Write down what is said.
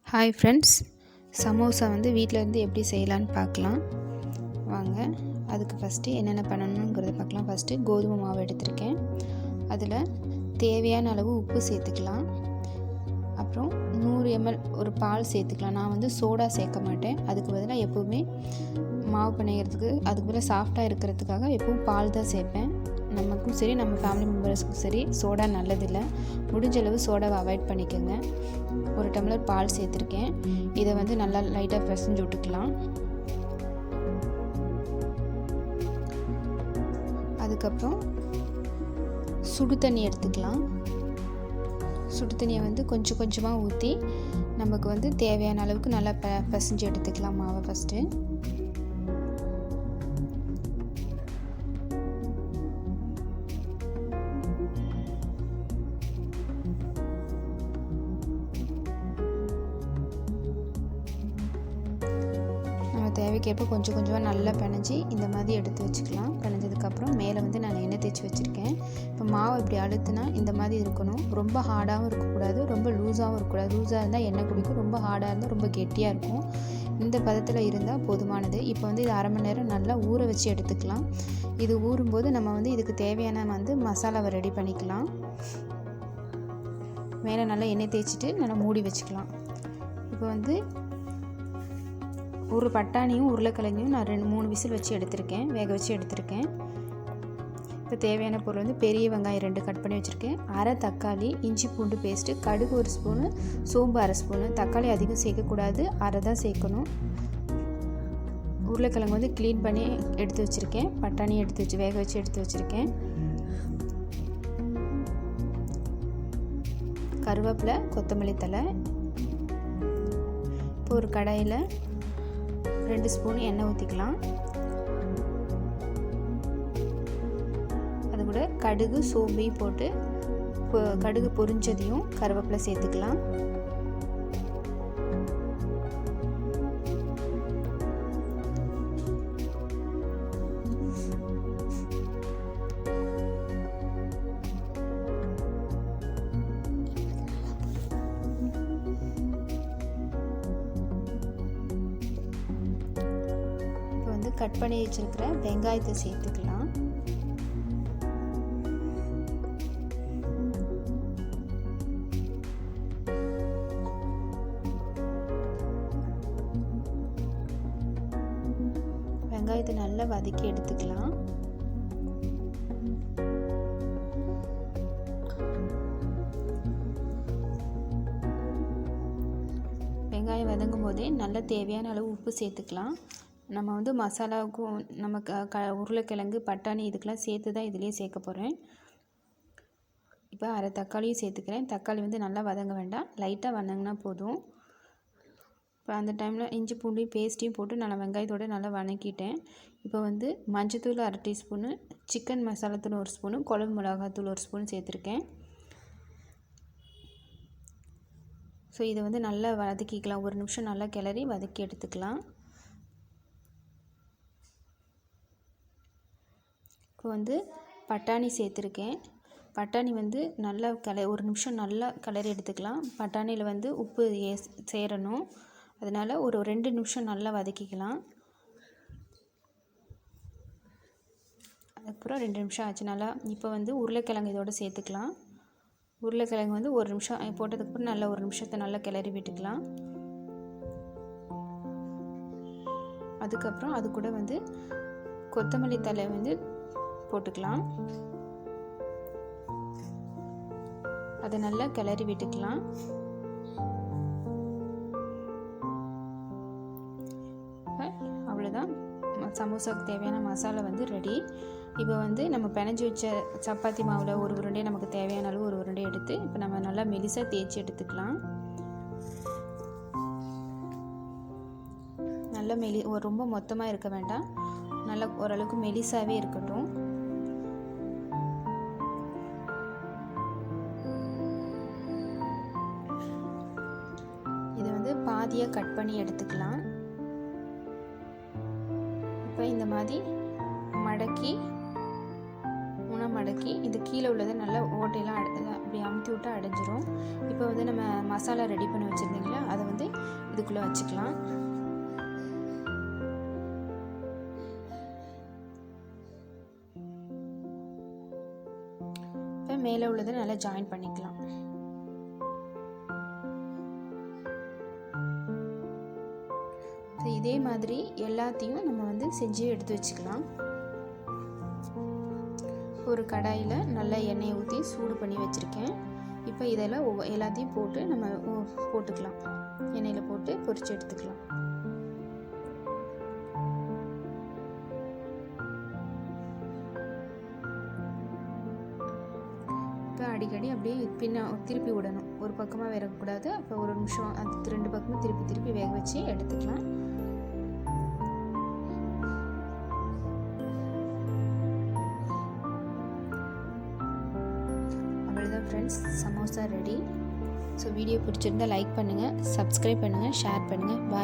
Hi friends, samosa வீட்டில் இருந்து எப்படி செய்யலான்னு பார்க்கலாம் வாங்க. அதுக்கு ஃபஸ்ட்டு என்னென்ன பண்ணணுங்கிறத பார்க்கலாம். ஃபஸ்ட்டு கோதுமை மாவு எடுத்திருக்கேன். அதில் தேவையான அளவு உப்பு சேர்த்துக்கலாம். அப்புறம் 100 ml ஒரு பால் சேர்த்துக்கலாம். நான் சோடா சேர்க்க மாட்டேன். அதுக்கு பதிலாக எப்போவுமே மாவு பிணைகிறதுக்கு அதுக்கு பதிலாக சாஃப்டாக இருக்கிறதுக்காக எப்பவும் பால் தான் சேர்ப்பேன். நமக்கும் சரி நம்ம ஃபேமிலி மெம்பர்ஸ்க்கும் சரி சோடா நல்லதில்லை. முடிஞ்ச அளவு சோடாவை அவாய்ட் பண்ணிக்கோங்க. 1 டம்ளர் பால் சேர்த்துருக்கேன். இதை நல்லா லைட்டாக பிசைஞ்சு விட்டுக்கலாம். அதுக்கப்புறம் சுடு தண்ணி எடுத்துக்கலாம். சுடு தண்ணியை கொஞ்சம் கொஞ்சமாக ஊற்றி நமக்கு தேவையான அளவுக்கு நல்லா பிசைஞ்சு எடுத்துக்கலாம் மாவை ஃபஸ்ட்டு. தேவைக்கேற்ப கொஞ்சம் கொஞ்சமாக நல்லா பிணைஞ்சி இந்த மாதிரி எடுத்து வச்சுக்கலாம். பிணைஞ்சதுக்கப்புறம் மேலே நான் எண்ணெய் தேய்ச்சி வச்சுருக்கேன். இப்போ மாவு இப்படி அழுத்துனா இந்த மாதிரி இருக்கணும். ரொம்ப ஹார்டாகவும் இருக்கக்கூடாது, ரொம்ப லூஸாகவும் இருக்கக்கூடாது. லூஸாக இருந்தால் எண்ணெய் குடிக்கும், ரொம்ப ஹார்டாக இருந்தால் ரொம்ப கெட்டியாக இருக்கும். இந்த பதத்தில் இருந்தால் போதுமானது. இப்போ இது அரை மணி நேரம் நல்லா ஊற வச்சு எடுத்துக்கலாம். இது ஊறும்போது நம்ம இதுக்கு தேவையான மசாலாவை ரெடி பண்ணிக்கலாம். மேலே நல்லா எண்ணெய் தேய்ச்சிட்டு நல்லா மூடி வச்சுக்கலாம். இப்போ ஒரு பட்டாணியும் உருளைக்கிழங்கையும் நான் 2-3 விசில் வச்சு எடுத்திருக்கேன், வேக வச்சு எடுத்திருக்கேன். இப்போ தேவையான பொருள் பெரிய வெங்காயம் 2 கட் பண்ணி வச்சுருக்கேன், அரை தக்காளி, இஞ்சி பூண்டு பேஸ்ட்டு, கடுகு 1 ஸ்பூனு, சோம்பு அரை ஸ்பூனு. தக்காளி அதிகம் சேர்க்கக்கூடாது, அரை தான் சேர்க்கணும். உருளைக்கிழங்கு க்ளீன் பண்ணி எடுத்து வச்சுருக்கேன். பட்டாணி வேக வச்சு எடுத்து வச்சுருக்கேன். கருவேப்பிலை, கொத்தமல்லி தழை. இப்போ ஒரு கடாயில் 2 ஸ்பூன் எண்ணெய் ஊற்றிக்கலாம். அது கூட கடுகு சோம்பையும் போட்டு கடுகு பொரிஞ்சதையும் கருவேப்பிலை சேர்த்துக்கலாம். கட் பண்ணி வச்சிருக்கிற வெங்காயத்தை சேர்த்துக்கலாம். வெங்காயத்தை நல்லா வதக்கி எடுத்துக்கலாம். வெங்காயம் வதங்கும் போதே நல்ல தேவையான அளவு உப்பு சேர்த்துக்கலாம். நம்ம மசாலாவுக்கும் நமக்கு உருளைக்கிழங்கு பட்டாணி இதுக்கெல்லாம் சேர்த்து தான் இதிலே சேர்க்க போகிறேன். இப்போ அரை தக்காளியும் சேர்த்துக்கிறேன். தக்காளி நல்லா வதங்க வேண்டாம், லைட்டாக வதங்கினா போதும். இப்போ அந்த டைமில் இஞ்சி பூண்டையும் பேஸ்ட்டையும் போட்டு நல்லா வெங்காயத்தோடு நல்லா வதக்கிட்டேன். இப்போ மஞ்சத்தூள் அரை டீஸ்பூனு, சிக்கன் மசாலாத்தூள் 1 ஸ்பூனு, குழம்பு மிளகாத்தூள் 1 ஸ்பூன் சேர்த்துருக்கேன். ஸோ இதை நல்லா வதக்கிக்கலாம். 1 நிமிஷம் நல்லா கிளறி வதக்கி எடுத்துக்கலாம். இப்போ பட்டாணி சேர்த்துருக்கேன். பட்டாணி நல்லா 1 நிமிஷம் நல்லா கிளறி எடுத்துக்கலாம். பட்டாணியில் உப்பு சேரணும், அதனால் ஒரு 2 நிமிஷம் நல்லா வதக்கிக்கலாம். அதுக்கப்புறம் 2 நிமிஷம் ஆச்சு நல்லா. இப்போ உருளைக்கிழங்கு இதோடு சேர்த்துக்கலாம். உருளைக்கிழங்கு 1 நிமிஷம் போட்டதுக்கப்புறம் நல்லா 1 நிமிஷத்தை நல்லா கிளறி விட்டுக்கலாம். அதுக்கப்புறம் அது கூட கொத்தமல்லி தழை போட்டுக்கலாம். அதை நல்லா கிளறி விட்டுக்கலாம். அவ்வளோதான், சமோசாவுக்கு தேவையான மசாலா ரெடி. இப்போ நம்ம பிணைஞ்சி வச்ச சப்பாத்தி மாவில் ஒரு உருண்டையை நமக்கு தேவையான அளவு ஒரு உருண்டை எடுத்து இப்போ நம்ம நல்லா மெலிசாக தேய்ச்சி எடுத்துக்கலாம். நல்லா ரொம்ப மொத்தமாக இருக்க வேண்டாம், நல்லா ஓரளவுக்கு மெலிசாவே இருக்கட்டும். இதை பாதியாக கட் பண்ணி எடுத்துக்கலாம். இப்போ இந்த மாதிரி மடக்கி மடக்கி இது கீழே உள்ளதை நல்லா ஓட்டையெல்லாம் அப்படி அமுத்தி விட்டால் அடைஞ்சிரும். இப்போ நம்ம மசாலா ரெடி பண்ணி வச்சுருந்தீங்களா, அதை இதுக்குள்ளே வச்சுக்கலாம். இப்போ மேலே உள்ளதை நல்லா ஜாயின் பண்ணிக்கலாம். இதே மாதிரி எல்லாத்தையும் நம்ம வந்து செஞ்சு எடுத்து வச்சுக்கலாம். ஒரு கடாயில் நல்லா எண்ணெய் ஊற்றி சூடு பண்ணி வச்சுருக்கேன். இப்போ இதெல்லாம் எல்லாத்தையும் போட்டு நம்ம போட்டுக்கலாம். எண்ணெயில் போட்டு பொரிச்சு எடுத்துக்கலாம். இப்போ அடிக்கடி அப்படியே திருப்பி விடணும். ஒரு பக்கமாக வேகக்கூடாது. அப்போ ஒரு நிமிஷம் அது 2 பக்கமும் திருப்பி வேக வச்சு எடுத்துக்கலாம். அவ்வளோதான் friends, samosa ready. So video பிடிச்சிருந்தால் லைக் பண்ணுங்கள், சப்ஸ்கிரைப் பண்ணுங்கள், ஷேர் பண்ணுங்கள். பாய்.